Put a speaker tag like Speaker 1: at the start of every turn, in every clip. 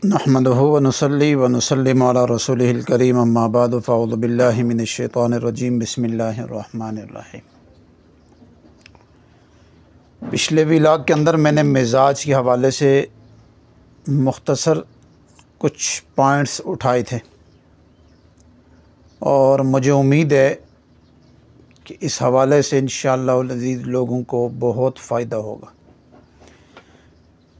Speaker 1: नहमदुहु व नुसल्ली व नुसल्लिमु अला रसूलिहिल करीम अम्मा बाद फ़अऊज़ु बिल्लाहि मिनश शैतानिर रजीम बिस्मिल्लाहिर रहमानिर रहीम। पिछले व्लॉग के अंदर मैंने मिजाज के हवाले से मुख्तसर कुछ पॉइंट्स उठाए थे और मुझे उम्मीद है कि इस हवाले से इंशाअल्लाह अज़ीज़ लोगों को बहुत फ़ायदा होगा।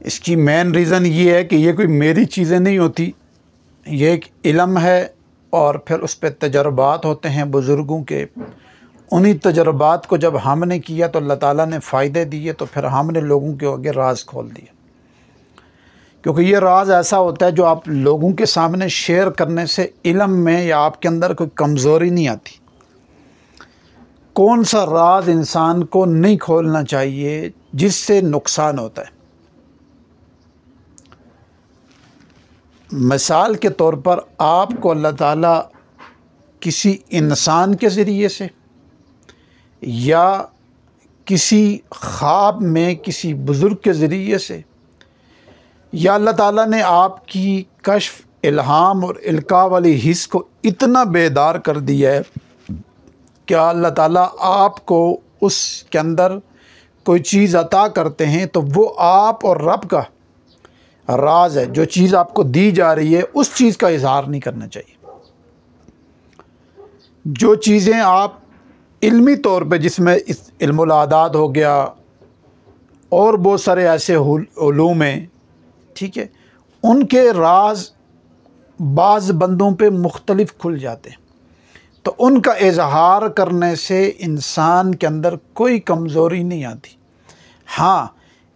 Speaker 1: इसकी मेन रीज़न ये है कि ये कोई मेरी चीज़ें नहीं होती, ये एक इल्म है और फिर उस पर तजर्बात होते हैं बुज़ुर्गों के। उन्हीं तजर्बात को जब हमने किया तो अल्लाह ताला ने फ़ायदे दिए, तो फिर हमने लोगों के आगे राज खोल दिया। क्योंकि ये राज ऐसा होता है जो आप लोगों के सामने शेयर करने से इल्म में या आपके अंदर कोई कमज़ोरी नहीं आती। कौन सा राज इंसान को नहीं खोलना चाहिए जिससे नुकसान होता है। मिसाल के तौर पर आपको अल्लाह ताला किसी इंसान के ज़रिए से या किसी ख्वाब में किसी बुज़ुर्ग के ज़रिए से या अल्लाह ताला ने आपकी कश्फ, इल्हाम और इल्का वाली हिस्स को इतना बेदार कर दिया है कि अल्लाह ताला आपको उसके अंदर कोई चीज़ अता करते हैं तो वो आप और रब का राज है। जो चीज़ आपको दी जा रही है उस चीज़ का इजहार नहीं करना चाहिए। जो चीज़ें आप इल्मी तौर पे, जिसमें इस इल्मुल आदात हो गया और बहुत सारे ऐसे उलूम हैं, ठीक है, उनके राज बाज़ बंदों पे मुख्तलिफ खुल जाते हैं, तो उनका इजहार करने से इंसान के अंदर कोई कमज़ोरी नहीं आती। हाँ,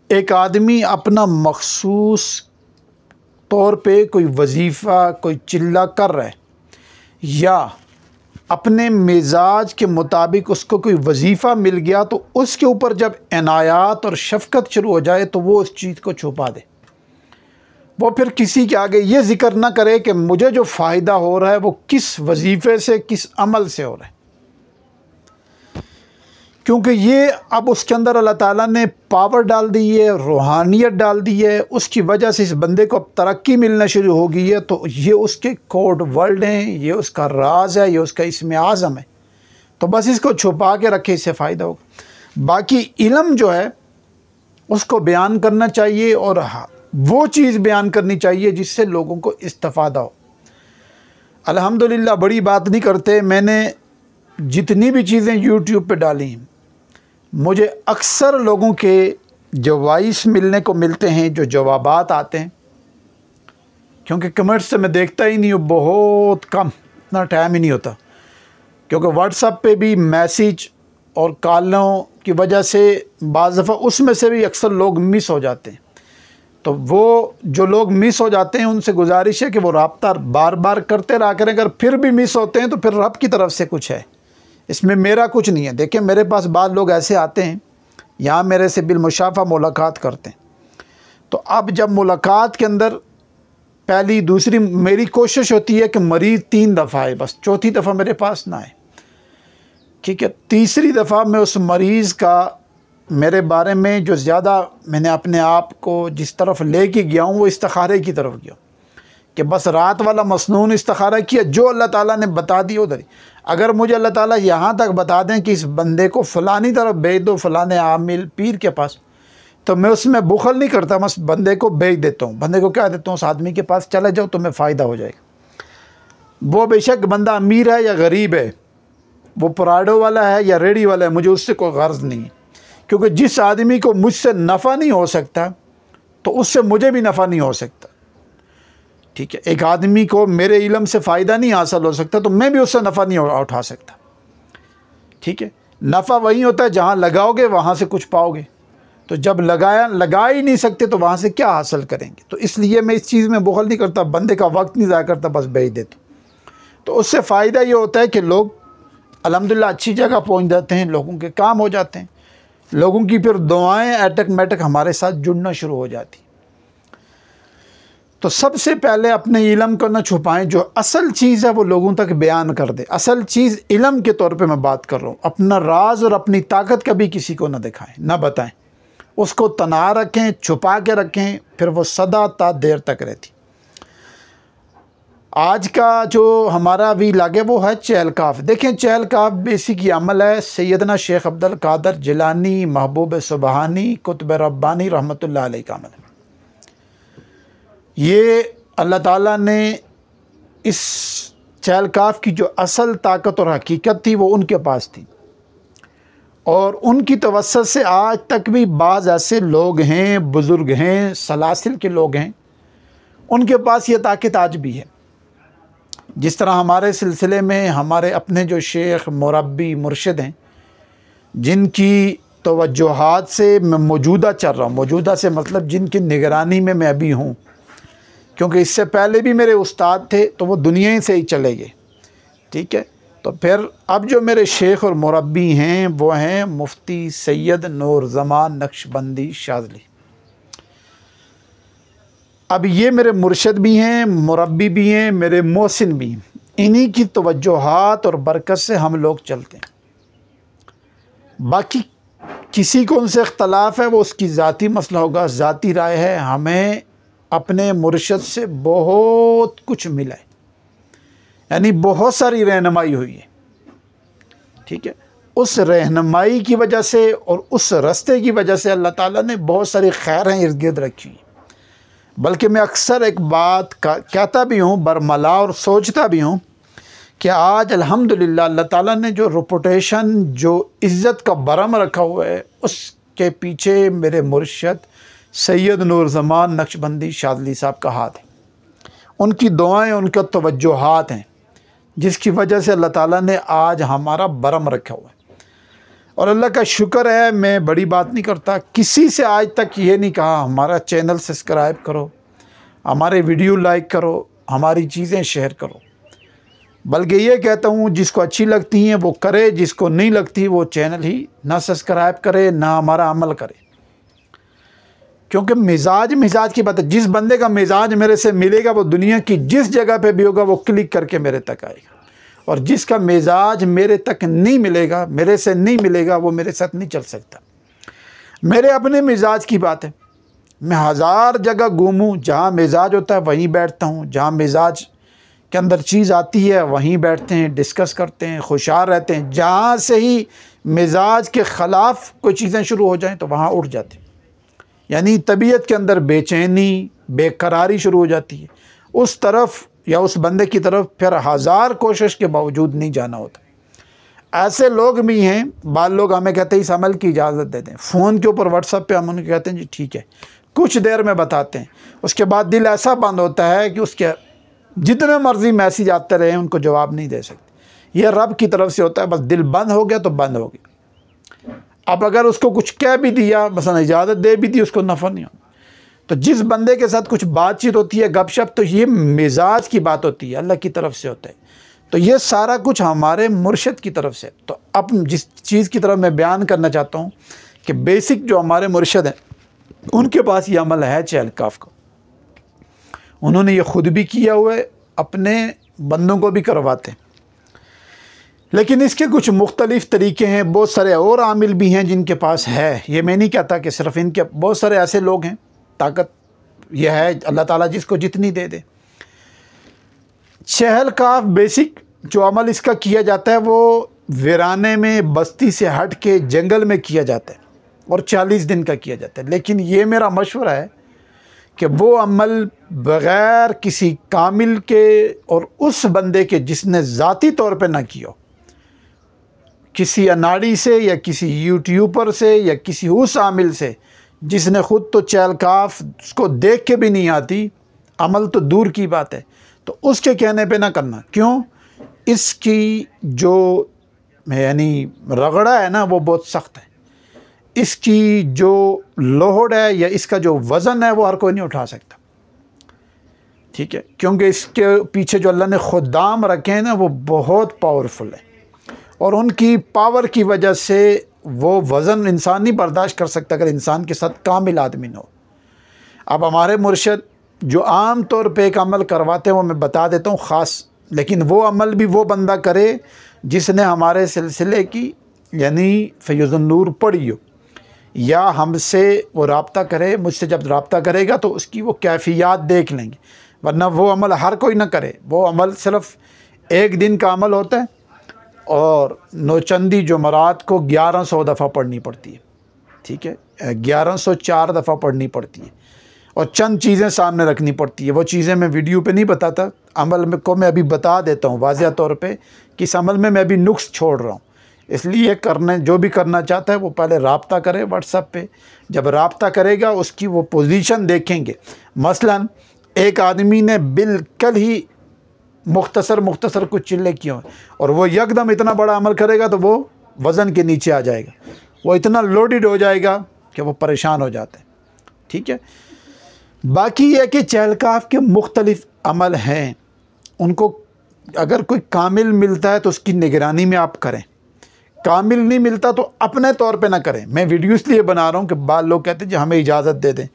Speaker 1: एक आदमी अपना मखसूस तौर पे कोई वजीफ़ा, कोई चिल्ला कर रहा है या अपने मिजाज के मुताबिक उसको कोई वजीफ़ा मिल गया, तो उसके ऊपर जब इनायात और शफ़क़त शुरू हो जाए तो वो उस चीज़ को छुपा दे। वो फिर किसी के आगे ये ज़िक्र ना करे कि मुझे जो फ़ायदा हो रहा है वो किस वजीफ़े से, किस अमल से हो रहा है, क्योंकि ये अब उसके अंदर अल्लाह ताला ने पावर डाल दी है, रूहानियत डाल दी है। उसकी वजह से इस बंदे को अब तरक्की मिलना शुरू हो गई है। तो ये उसके कोड वर्ड हैं, ये उसका राज है, ये उसका इसमें आज़म है। तो बस इसको छुपा के रखे, इससे फ़ायदा होगा। बाकी इल्म जो है उसको बयान करना चाहिए और वो चीज़ बयान करनी चाहिए जिससे लोगों को इस्तिफ़ादा हो। अल्हम्दुलिल्लाह, बड़ी बात नहीं करते, मैंने जितनी भी चीज़ें यूट्यूब पे डाली, मुझे अक्सर लोगों के जो वॉइस मिलने को मिलते हैं, जो जवाबात आते हैं, क्योंकि कमेंट्स से मैं देखता ही नहीं हूँ, बहुत कम, इतना टाइम ही नहीं होता। क्योंकि व्हाट्सएप पे भी मैसेज और कॉलों की वजह से बाज़ दफ़ा उसमें से भी अक्सर लोग मिस हो जाते हैं। तो वो जो लोग मिस हो जाते हैं उनसे गुजारिश है कि वो रब्ता बार बार करते रहा करें। अगर फिर भी मिस होते हैं तो फिर रब की तरफ से कुछ है, इसमें मेरा कुछ नहीं है। देखिए, मेरे पास बाद लोग ऐसे आते हैं, यहाँ मेरे से बिलमुशाफ़ा मुलाकात करते हैं। तो अब जब मुलाकात के अंदर पहली दूसरी मेरी कोशिश होती है कि मरीज़ 3 दफ़ा आए, बस चौथी दफ़ा मेरे पास ना आए, ठीक है। तीसरी दफ़ा मैं उस मरीज़ का, मेरे बारे में जो ज़्यादा मैंने अपने आप को जिस तरफ ले के गया हूँ वो इस्तिखारे की तरफ गया कि बस रात वाला मसनून इस्तिखारा किया, जो अल्लाह ताला ने बता दिया उधर ही। अगर मुझे अल्लाह ताला यहाँ तक बता दें कि इस बंदे को फ़लानी तरफ भेज दो, फ़लाने आमिल पीर के पास, तो मैं उसमें बुखल नहीं करता, बस बंदे को भेज देता हूँ। बंदे को क्या देता हूँ, उस आदमी के पास चले जाओ, तुम्हें फ़ायदा हो जाएगा। वो बेशक बंदा अमीर है या गरीब है, वो पराठों वाला है या रेडी वाला है, मुझे उससे कोई गर्ज़ नहीं है। क्योंकि जिस आदमी को मुझसे नफ़ा नहीं हो सकता तो उससे मुझे भी नफ़ा नहीं हो सकता, ठीक है। एक आदमी को मेरे इल्म से फ़ायदा नहीं हासिल हो सकता तो मैं भी उससे नफ़ा नहीं उठा सकता, ठीक है। नफ़ा वही होता है जहाँ लगाओगे वहाँ से कुछ पाओगे, तो जब लगा ही नहीं सकते तो वहाँ से क्या हासिल करेंगे। तो इसलिए मैं इस चीज़ में बुखल नहीं करता, बंदे का वक्त नहीं ज़ाया करता, बस भेज देता। तो उससे फ़ायदा ये होता है कि लोग अल्हम्दुलिल्लाह अच्छी जगह पहुँच जाते हैं, लोगों के काम हो जाते हैं, लोगों की फिर दुआएँ ऑटोमेटिक हमारे साथ जुड़ना शुरू हो जाती। तो सबसे पहले अपने इल्म को न छुपाएं, जो असल चीज़ है वो लोगों तक बयान कर दे। असल चीज़ इल्म के तौर पे मैं बात कर रहा हूँ। अपना राज और अपनी ताकत कभी किसी को न दिखाएं, न बताएं, उसको तना रखें, छुपा के रखें, फिर वो सदा ता देर तक रहती। आज का जो हमारा भी लागे वो है चहल काफ। देखें, चहल काफ बेसिक ये अमल है सैयदना शेख अब्दुल कादर जिलानी महबूब सुबहानी कुतुब रब्बानी रहमतुल्लाह अलैह का अमल है। ये अल्लाह ताला ने इस चहल काफ की जो असल ताकत और हकीकत थी वो उनके पास थी, और उनकी तवस्सुत से आज तक भी बाज़ ऐसे लोग हैं, बुज़ुर्ग हैं, सलासिल के लोग हैं, उनके पास ये ताकत आज भी है। जिस तरह हमारे सिलसिले में हमारे अपने जो शेख मुरब्बी मुर्शिद हैं, जिनकी तवज्जुहात से मैं मौजूदा चल रहा हूँ, मौजूदा से मतलब जिनकी निगरानी में मैं अभी हूँ, क्योंकि इससे पहले भी मेरे उस्ताद थे तो वो दुनिया से ही चले गए, ठीक है। तो फिर अब जो मेरे शेख और मुरब्बी हैं वो हैं मुफ्ती सैयद नूर ज़मान नक्शबंदी शाज़ली। अब ये मेरे मुर्शिद भी हैं, मुरब्बी भी हैं, मेरे मोहसिन भी हैं। इन्हीं की तवज्जुहात और बरकत से हम लोग चलते हैं। बाकी किसी को उनसे इख्तलाफ है वो उसकी ज़ाती मसला होगा, ज़ाती राय है। हमें अपने मुर्शिद से बहुत कुछ मिला है, यानी बहुत सारी रहनुमाई हुई है, ठीक है। उस रहनुमाई की वजह से और उस रास्ते की वजह से अल्लाह ताला ने बहुत सारी खैरें इर्द गिर्द रखी हैं। बल्कि मैं अक्सर एक बात कहता भी हूँ बरमला और सोचता भी हूँ कि आज अल्हम्दुलिल्लाह अल्लाह ताला ने जो रेपुटेशन, जो इज़्ज़त का बरम रखा हुआ है, उसके पीछे मेरे मुर्शिद सैयद नूर ज़मान नक्शबंदी शाज़ली साहब का हाथ है। उनकी दुआएं, उनका तवज्जुहात हैं, जिसकी वजह से अल्लाह ताला ने आज हमारा बरम रखा हुआ है। और अल्लाह का शुक्र है, मैं बड़ी बात नहीं करता, किसी से आज तक ये नहीं कहा हमारा चैनल सब्सक्राइब करो, हमारे वीडियो लाइक करो, हमारी चीज़ें शेयर करो। बल्कि ये कहता हूँ जिसको अच्छी लगती हैं वो करे, जिसको नहीं लगती वो चैनल ही ना सब्सक्राइब करे, ना हमारा अमल करे। क्योंकि मिजाज की बात है। जिस बंदे का मिजाज मेरे से मिलेगा वो दुनिया की जिस जगह पे भी होगा वो क्लिक करके मेरे तक आएगा, और जिसका मिजाज मेरे तक नहीं मिलेगा, मेरे से नहीं मिलेगा, वो मेरे साथ नहीं चल सकता। मेरे अपने मिजाज की बात है, मैं हज़ार जगह घूमूँ, जहाँ मिजाज होता है वहीं बैठता हूँ, जहाँ मिजाज के अंदर चीज़ आती है वहीं बैठते हैं, डिस्कस करते हैं, खुशहाल रहते हैं। जहाँ से ही मिजाज के ख़िलाफ़ कोई चीज़ें शुरू हो जाएँ तो वहाँ उठ जाते हैं, यानी तबीयत के अंदर बेचैनी, बेकरारी शुरू हो जाती है। उस तरफ या उस बंदे की तरफ फिर हज़ार कोशिश के बावजूद नहीं जाना होता। ऐसे लोग भी हैं, बाल लोग हमें कहते हैं इस अमल की इजाज़त दे दें, फ़ोन के ऊपर व्हाट्सएप पे हम उनको कहते हैं जी ठीक है, कुछ देर में बताते हैं। उसके बाद दिल ऐसा बंद होता है कि उसके जितने मर्ज़ी मैसेज आते रहे उनको जवाब नहीं दे सकते। यह रब की तरफ से होता है, बस दिल बंद हो गया तो बंद हो गया। अब अगर उसको कुछ कह भी दिया, मसलन इजाज़त दे भी दी, उसको नफ़ा नहीं होता। तो जिस बंदे के साथ कुछ बातचीत होती है, गपशप, तो ये मिजाज की बात होती है, अल्लाह की तरफ से होता है। तो ये सारा कुछ हमारे मुर्शिद की तरफ से। तो अब जिस चीज़ की तरफ मैं बयान करना चाहता हूँ कि बेसिक जो हमारे मुर्शिद हैं उनके पास ये अमल है चहल काफ का। उन्होंने ये ख़ुद भी किया हुआ है, अपने बंदों को भी करवाते हैं। लेकिन इसके कुछ मुख्तलिफ़ तरीके हैं, बहुत सारे और आमिल भी हैं जिनके पास है। ये मैं नहीं कहता कि सिर्फ इनके, बहुत सारे ऐसे लोग हैं, ताकत यह है अल्लाह ताला जिसको जितनी दे दे। चहल काफ बेसिक जो अमल इसका किया जाता है वो वीराने में, बस्ती से हट के जंगल में किया जाता है और 40 दिन का किया जाता है। लेकिन ये मेरा मशवरा है कि वो अमल बग़ैर किसी कामिल के और उस बंदे के जिसने ज़ाती तौर पे ना किया, किसी अनाड़ी से या किसी यूट्यूबर से या किसी उस आमिल से जिसने ख़ुद तो चहल काफ उसको देख के भी नहीं आती, अमल तो दूर की बात है, तो उसके कहने पे ना करना। क्यों? इसकी जो यानी रगड़ा है ना वो बहुत सख्त है। इसकी जो लोहड़ है या इसका जो वज़न है वो हर कोई नहीं उठा सकता, ठीक है। क्योंकि इसके पीछे जो अल्लाह ने खुदाम रखे हैं ना वो बहुत पावरफुल है, और उनकी पावर की वजह से वो वज़न इंसान नहीं बर्दाश्त कर सकता अगर इंसान के साथ कामिल आदमी न हो। अब हमारे मुर्शिद जो आम तौर पे एक अमल करवाते हैं वो मैं बता देता हूँ ख़ास, लेकिन वो अमल भी वो बंदा करे जिसने हमारे सिलसिले की यानी फैज़ुन नूर पढ़ी हो, या हमसे वो रब्ता करे। मुझसे जब रब्ता करेगा तो उसकी वो कैफ़ियत देख लेंगे। वरना वो अमल हर कोई ना करे। वो अमल सिर्फ एक दिन का अमल होता है और नौचंदी जुमरात को 1100 दफ़ा पढ़नी पड़ती है, ठीक है, 1104 दफ़ा पढ़नी पड़ती है और चंद चीज़ें सामने रखनी पड़ती है। वो चीज़ें मैं वीडियो पे नहीं बताता, अमल में को मैं अभी बता देता हूँ वाज़ेह तौर पे कि इस अमल में मैं अभी नुक्स छोड़ रहा हूँ। इसलिए करने जो भी करना चाहता है वो पहले राब्ता करे व्हाट्सएप पे। जब राब्ता करेगा उसकी वो पोजीशन देखेंगे। मसलन एक आदमी ने बिल्कुल ही मुख्तसर कुछ चिल्ले किए और वो यकदम इतना बड़ा अमल करेगा तो वो वज़न के नीचे आ जाएगा, वो इतना लोडेड हो जाएगा कि वो परेशान हो जाते हैं, ठीक है। बाकी ये कि चहलकाफ के मुख्तलिफ़ अमल हैं, उनको अगर कोई कामिल मिलता है तो उसकी निगरानी में आप करें, कामिल नहीं मिलता तो अपने तौर पे ना करें। मैं वीडियो इसलिए बना रहा हूँ कि बाद लोग कहते हैं जी हमें इजाज़त दे दें,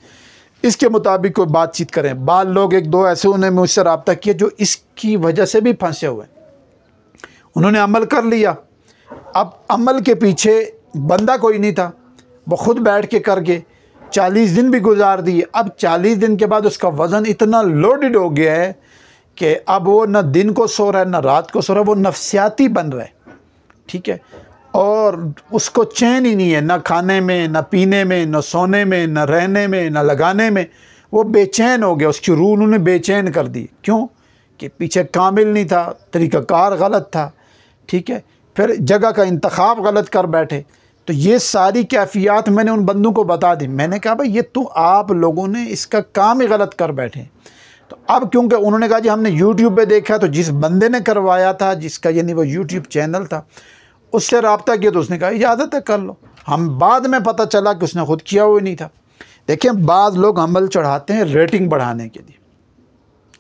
Speaker 1: इसके मुताबिक कोई बातचीत करें। बाद लोग एक दो ऐसे उन्होंने मुझसे रब्ता किया जो इसकी वजह से भी फंसे हुए, उन्होंने अमल कर लिया, अब अमल के पीछे बंदा कोई नहीं था, वो ख़ुद बैठ के कर गए, 40 दिन भी गुजार दिए। अब 40 दिन के बाद उसका वज़न इतना लोडेड हो गया है कि अब वो न दिन को सो रहा है न रात को सो रहा है, वो नफसियाती बन रहा है, ठीक है। और उसको चैन ही नहीं है, न खाने में, न पीने में, न सोने में, न रहने में, न लगाने में। वो बेचैन हो गया, उसकी रूह उन्होंने बेचैन कर दी। क्यों? कि पीछे कामिल नहीं था, तरीक़ाकार गलत था, ठीक है, फिर जगह का इंतखाब गलत कर बैठे। तो ये सारी कैफियत मैंने उन बंदों को बता दी। मैंने कहा भाई ये तो आप लोगों ने इसका काम ही गलत कर बैठे। तो अब क्योंकि उन्होंने कहा जी हमने यूट्यूब पे देखा, तो जिस बंदे ने करवाया था, जिसका यानी वो यूट्यूब चैनल था, उससे रब्ता किया तो उसने कहा इजाज़त है कर लो। हम बाद में पता चला कि उसने खुद किया हुआ नहीं था। देखें, बाद लोग अमल चढ़ाते हैं रेटिंग बढ़ाने के लिए,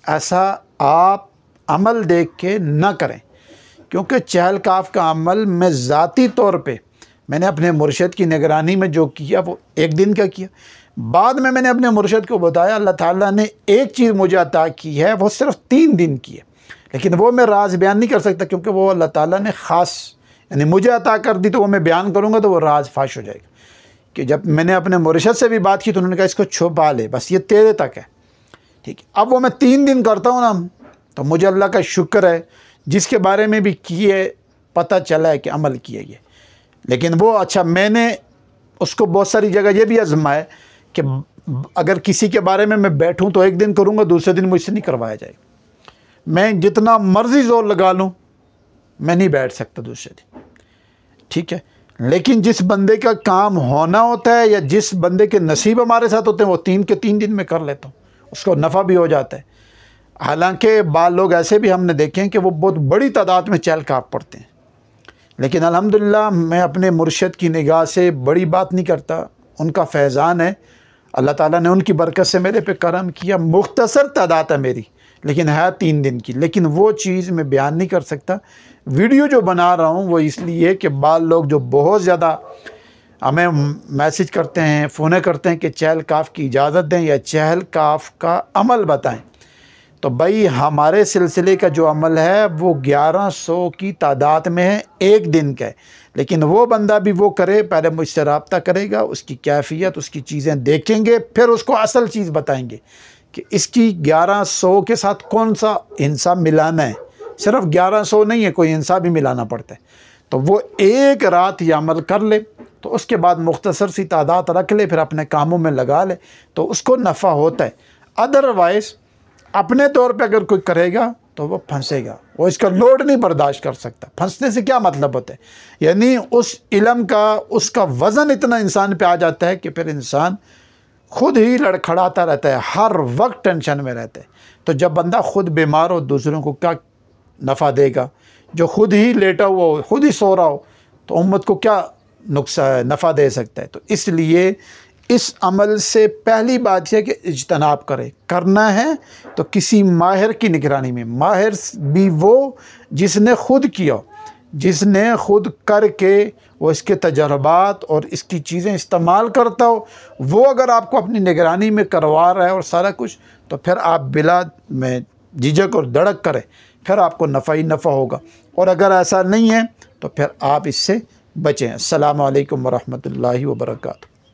Speaker 1: ऐसा आप अमल देख के ना करें, क्योंकि चहलकाफ का अमल मैं ज़ाती तौर पे मैंने अपने मुर्शिद की निगरानी में जो किया वो एक दिन का किया। बाद में मैंने अपने मुर्शिद को बताया अल्लाह ताला ने एक चीज़ मुझे अता की है, वो सिर्फ 3 दिन की है, लेकिन वो मैं राज बयान नहीं कर सकता क्योंकि वो अल्लाह ताला ने ख़ास यानी मुझे अता कर दी, तो वो मैं बयान करूँगा तो वो राज फाश हो जाएगा। कि जब मैंने अपने मुर्शिद से भी बात की तो उन्होंने कहा इसको छुपा ले, बस ये तेरे तक है, ठीक है। अब वो मैं 3 दिन करता हूँ ना, तो मुझे अल्लाह का शुक्र है जिसके बारे में भी किए पता चला है कि अमल किया ये। लेकिन वो अच्छा, मैंने उसको बहुत सारी जगह ये भी आजमाया कि अगर किसी के बारे में मैं बैठूं तो एक दिन करूंगा, दूसरे दिन मुझसे नहीं करवाया जाएगा। मैं जितना मर्जी जोर लगा लूं मैं नहीं बैठ सकता दूसरे दिन, ठीक है। लेकिन जिस बंदे का काम होना होता है या जिस बंदे के नसीब हमारे साथ होते हैं वो 3 के 3 दिन में कर लेता हूँ, उसको नफ़ा भी हो जाता है। हालांकि बाल लोग ऐसे भी हमने देखे हैं कि वो बहुत बड़ी तादाद में चहलकाफ पढ़ते हैं, लेकिन अल्हम्दुलिल्लाह मैं अपने मुर्शिद की निगाह से बड़ी बात नहीं करता, उनका फैज़ान है, अल्लाह ताला ने उनकी बरकत से मेरे पे करम किया। मुख्तसर तादाद है मेरी, लेकिन है 3 दिन की, लेकिन वो चीज़ मैं बयान नहीं कर सकता। वीडियो जो बना रहा हूँ वो इसलिए कि बाल लोग जो बहुत ज़्यादा हमें मैसेज करते हैं, फ़ोन करते हैं कि चहलकाफ की इजाज़त दें या चहलकाफ का अमल बताएं, तो भाई हमारे सिलसिले का जो अमल है वो 1100 की तादाद में है, एक दिन का है। लेकिन वो बंदा भी वो करे, पहले मुझसे रब्ता करेगा, उसकी कैफियत, उसकी चीज़ें देखेंगे, फिर उसको असल चीज़ बताएंगे कि इसकी 1100 के साथ कौन सा हिस्सा मिलाना है। सिर्फ 1100 नहीं है, कोई हिस्सा भी मिलाना पड़ता है। तो वो एक रात ये अमल कर ले, तो उसके बाद मुख्तसर सी तादाद रख ले, फिर अपने कामों में लगा ले, तो उसको नफ़ा होता है। अदरवाइज़ अपने तौर पे अगर कोई करेगा तो वो फंसेगा, वो इसका लोड नहीं बर्दाश्त कर सकता। फंसने से क्या मतलब होता है, यानी उस इल्म का उसका वज़न इतना इंसान पे आ जाता है कि फिर इंसान खुद ही लड़खड़ाता रहता है, हर वक्त टेंशन में रहता है। तो जब बंदा खुद बीमार हो दूसरों को क्या नफ़ा देगा, जो खुद ही लेटा हुआ हो, खुद ही सो रहा हो, तो उम्मत को क्या नुकसान नफ़ा दे सकता है। तो इसलिए इस अमल से पहली बात यह कि इज्तनाब करें, करना है तो किसी माहिर की निगरानी में। माहिर भी वो जिसने खुद किया, जिसने खुद करके वो इसके तजर्बात और इसकी चीज़ें इस्तेमाल करता हो, वो अगर आपको अपनी निगरानी में करवा रहा है और सारा कुछ, तो फिर आप बिला में झिझक और धड़क करें, फिर आपको नफ़ा ही नफ़ा होगा। और अगर ऐसा नहीं है तो फिर आप इससे बचें। अस्सलामु अलैकुम वरहमतुल्लाहि वबरकातुहू।